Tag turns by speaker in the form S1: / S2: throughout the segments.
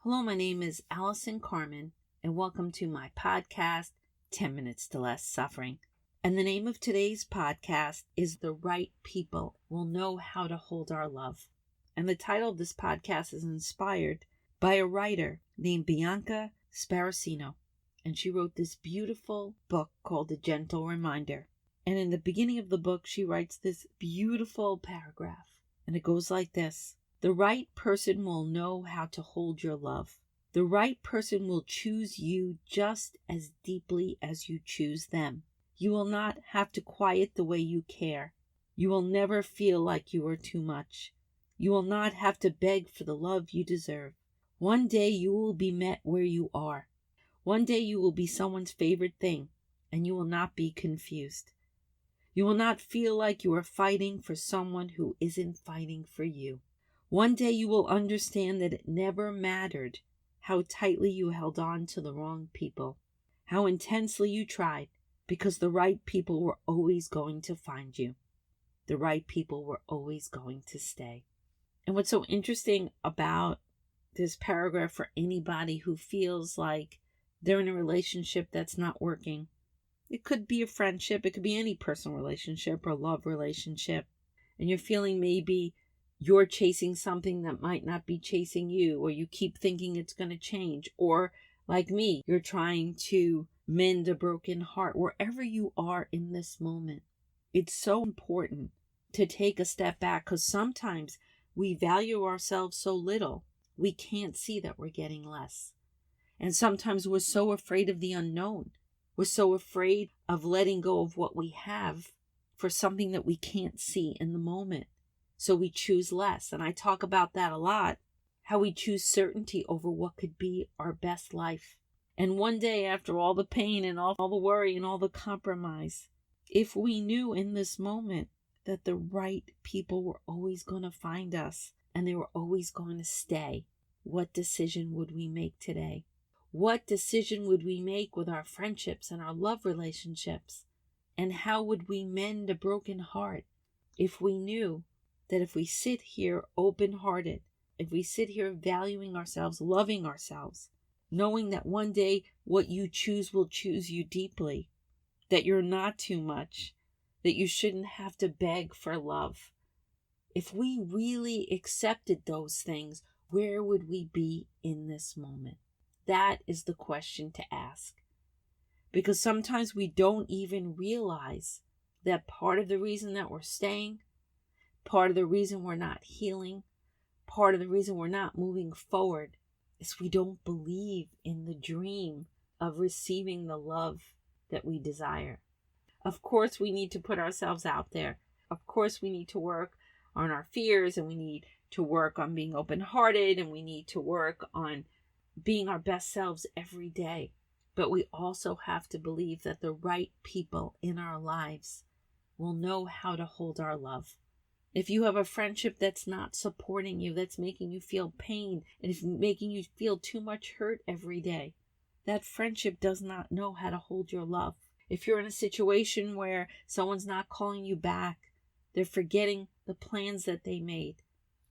S1: Hello, my name is Allison Carmen, and welcome to my podcast, 10 Minutes to Less Suffering. And the name of today's podcast is The Right People Will Know How to Hold Our Love. And the title of this podcast is inspired by a writer named Bianca Sparacino. And she wrote this beautiful book called A Gentle Reminder. And in the beginning of the book, she writes this beautiful paragraph. And it goes like this. The right person will know how to hold your love. The right person will choose you just as deeply as you choose them. You will not have to quiet the way you care. You will never feel like you are too much. You will not have to beg for the love you deserve. One day you will be met where you are. One day you will be someone's favorite thing, and you will not be confused. You will not feel like you are fighting for someone who isn't fighting for you. One day you will understand that it never mattered how tightly you held on to the wrong people, how intensely you tried, because the right people were always going to find you. The right people were always going to stay. And what's so interesting about this paragraph for anybody who feels like they're in a relationship that's not working, it could be a friendship, it could be any personal relationship or love relationship, and you're feeling maybe you're chasing something that might not be chasing you, or you keep thinking it's going to change, or like me, you're trying to mend a broken heart. Wherever you are in this moment, it's so important to take a step back, because sometimes we value ourselves so little, we can't see that we're getting less. And sometimes we're so afraid of the unknown. We're so afraid of letting go of what we have for something that we can't see in the moment. So we choose less. And I talk about that a lot, how we choose certainty over what could be our best life. And one day, after all the pain and all the worry and all the compromise, if we knew in this moment that the right people were always going to find us and they were always going to stay, what decision would we make today? What decision would we make with our friendships and our love relationships? And how would we mend a broken heart if we knew that if we sit here open-hearted, if we sit here valuing ourselves, loving ourselves, knowing that one day what you choose will choose you deeply, that you're not too much, that you shouldn't have to beg for love. If we really accepted those things, where would we be in this moment? That is the question to ask. Because sometimes we don't even realize that part of the reason that we're staying, part of the reason we're not healing, part of the reason we're not moving forward is we don't believe in the dream of receiving the love that we desire. Of course, we need to put ourselves out there. Of course, we need to work on our fears, and we need to work on being open-hearted, and we need to work on being our best selves every day. But we also have to believe that the right people in our lives will know how to hold our love. If you have a friendship that's not supporting you, that's making you feel pain, and is making you feel too much hurt every day, that friendship does not know how to hold your love. If you're in a situation where someone's not calling you back, they're forgetting the plans that they made.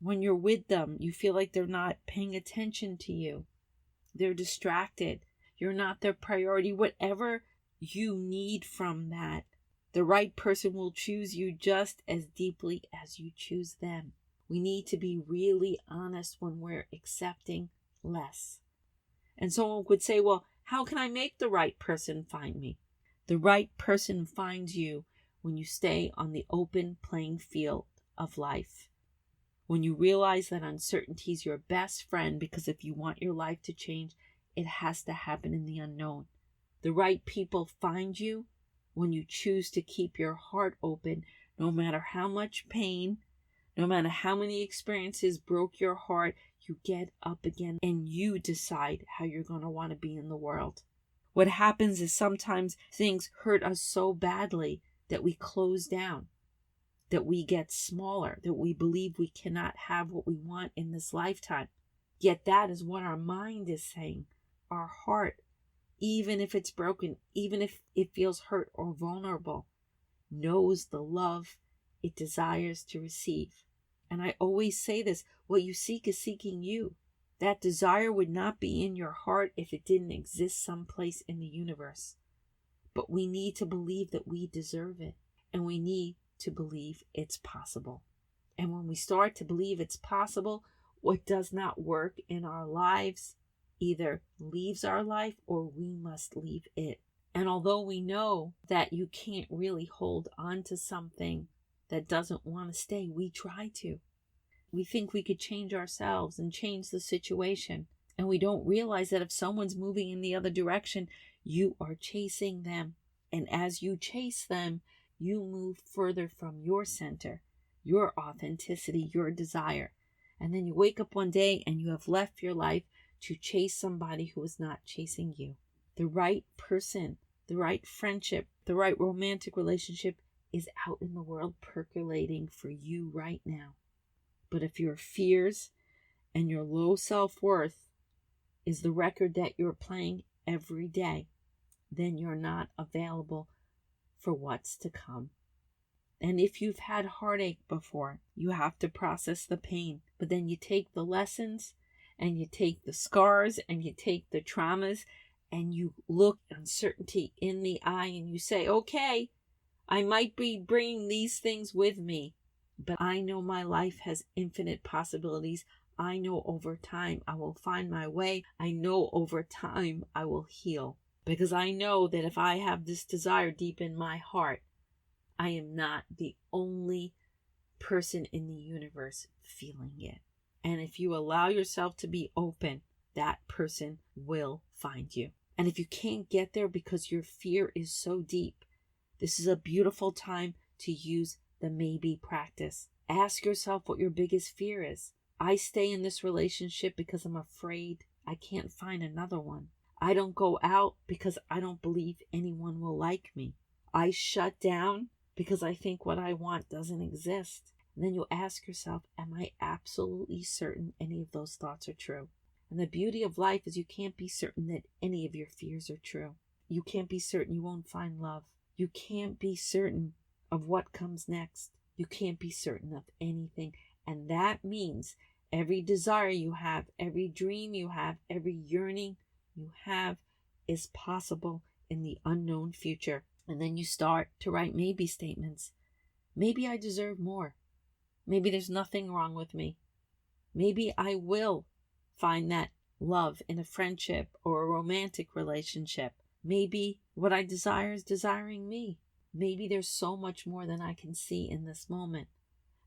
S1: When you're with them, you feel like they're not paying attention to you. They're distracted. You're not their priority. Whatever you need from that, the right person will choose you just as deeply as you choose them. We need to be really honest when we're accepting less. And someone would say, well, how can I make the right person find me? The right person finds you when you stay on the open playing field of life. When you realize that uncertainty is your best friend, because if you want your life to change, it has to happen in the unknown. The right people find you when you choose to keep your heart open, no matter how much pain, no matter how many experiences broke your heart, you get up again and you decide how you're going to want to be in the world. What happens is sometimes things hurt us so badly that we close down, that we get smaller, that we believe we cannot have what we want in this lifetime. Yet that is what our mind is saying. Our heart, even if it's broken, even if it feels hurt or vulnerable, knows the love it desires to receive. And I always say this, what you seek is seeking you. That desire would not be in your heart if it didn't exist someplace in the universe. But we need to believe that we deserve it. And we need to believe it's possible. And when we start to believe it's possible, what does not work in our lives either leaves our life or we must leave it. And although we know that you can't really hold on to something that doesn't want to stay, we try to. We think we could change ourselves and change the situation. And we don't realize that if someone's moving in the other direction, you are chasing them. And as you chase them, you move further from your center, your authenticity, your desire. And then you wake up one day and you have left your life to chase somebody who is not chasing you. The right person, the right friendship, the right romantic relationship is out in the world percolating for you right now. But if your fears and your low self-worth is the record that you're playing every day, then you're not available for what's to come. And if you've had heartache before, you have to process the pain. But then you take the lessons and you take the scars and you take the traumas and you look uncertainty in the eye and you say, okay, I might be bringing these things with me, but I know my life has infinite possibilities. I know over time I will find my way. I know over time I will heal. Because I know that if I have this desire deep in my heart, I am not the only person in the universe feeling it. And if you allow yourself to be open, that person will find you. And if you can't get there because your fear is so deep, this is a beautiful time to use the maybe practice. Ask yourself what your biggest fear is. I stay in this relationship because I'm afraid I can't find another one. I don't go out because I don't believe anyone will like me. I shut down because I think what I want doesn't exist. And then you ask yourself, am I absolutely certain any of those thoughts are true? And the beauty of life is you can't be certain that any of your fears are true. You can't be certain you won't find love. You can't be certain of what comes next. You can't be certain of anything. And that means every desire you have, every dream you have, every yearning you have is possible in the unknown future. And then you start to write maybe statements. Maybe I deserve more. Maybe there's nothing wrong with me. Maybe I will find that love in a friendship or a romantic relationship. Maybe what I desire is desiring me. Maybe there's so much more than I can see in this moment.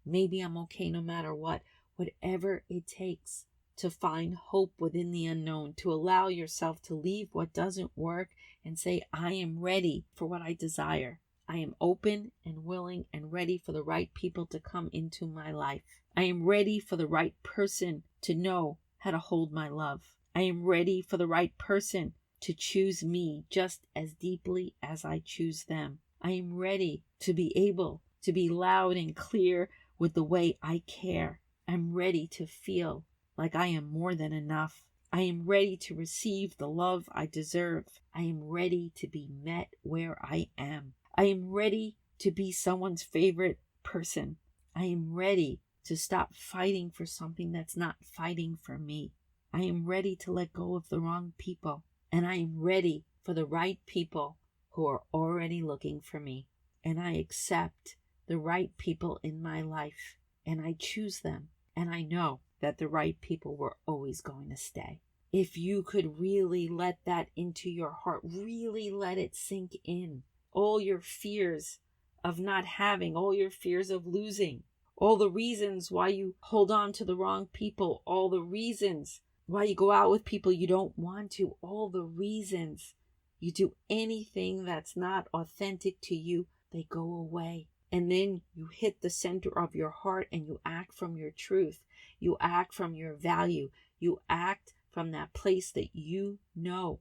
S1: Maybe I'm okay no matter what. Whatever it takes to find hope within the unknown, to allow yourself to leave what doesn't work and say, I am ready for what I desire. I am open and willing and ready for the right people to come into my life. I am ready for the right person to know how to hold my love. I am ready for the right person to choose me just as deeply as I choose them. I am ready to be able to be loud and clear with the way I care. I'm ready to feel like I am more than enough. I am ready to receive the love I deserve. I am ready to be met where I am. I am ready to be someone's favorite person. I am ready to stop fighting for something that's not fighting for me. I am ready to let go of the wrong people. And I am ready for the right people who are already looking for me. And I accept the right people in my life. And I choose them. And I know that the right people were always going to stay. If you could really let that into your heart, really let it sink in. All your fears of not having, all your fears of losing, all the reasons why you hold on to the wrong people, all the reasons why you go out with people you don't want to, all the reasons you do anything that's not authentic to you, they go away. And then you hit the center of your heart and you act from your truth. You act from your value. You act from that place that you know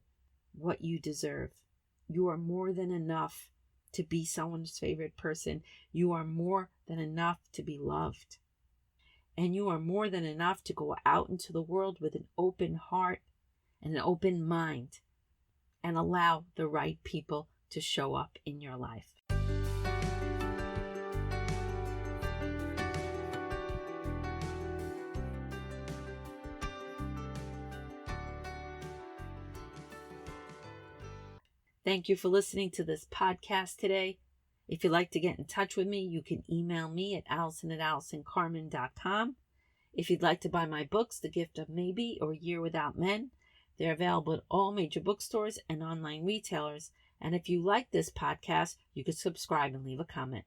S1: what you deserve. You are more than enough to be someone's favorite person. You are more than enough to be loved. And you are more than enough to go out into the world with an open heart and an open mind and allow the right people to show up in your life. Thank you for listening to this podcast today. If you'd like to get in touch with me, you can email me at allison@allisoncarmen.com. If you'd like to buy my books, The Gift of Maybe or Year Without Men, they're available at all major bookstores and online retailers. And if you like this podcast, you could subscribe and leave a comment.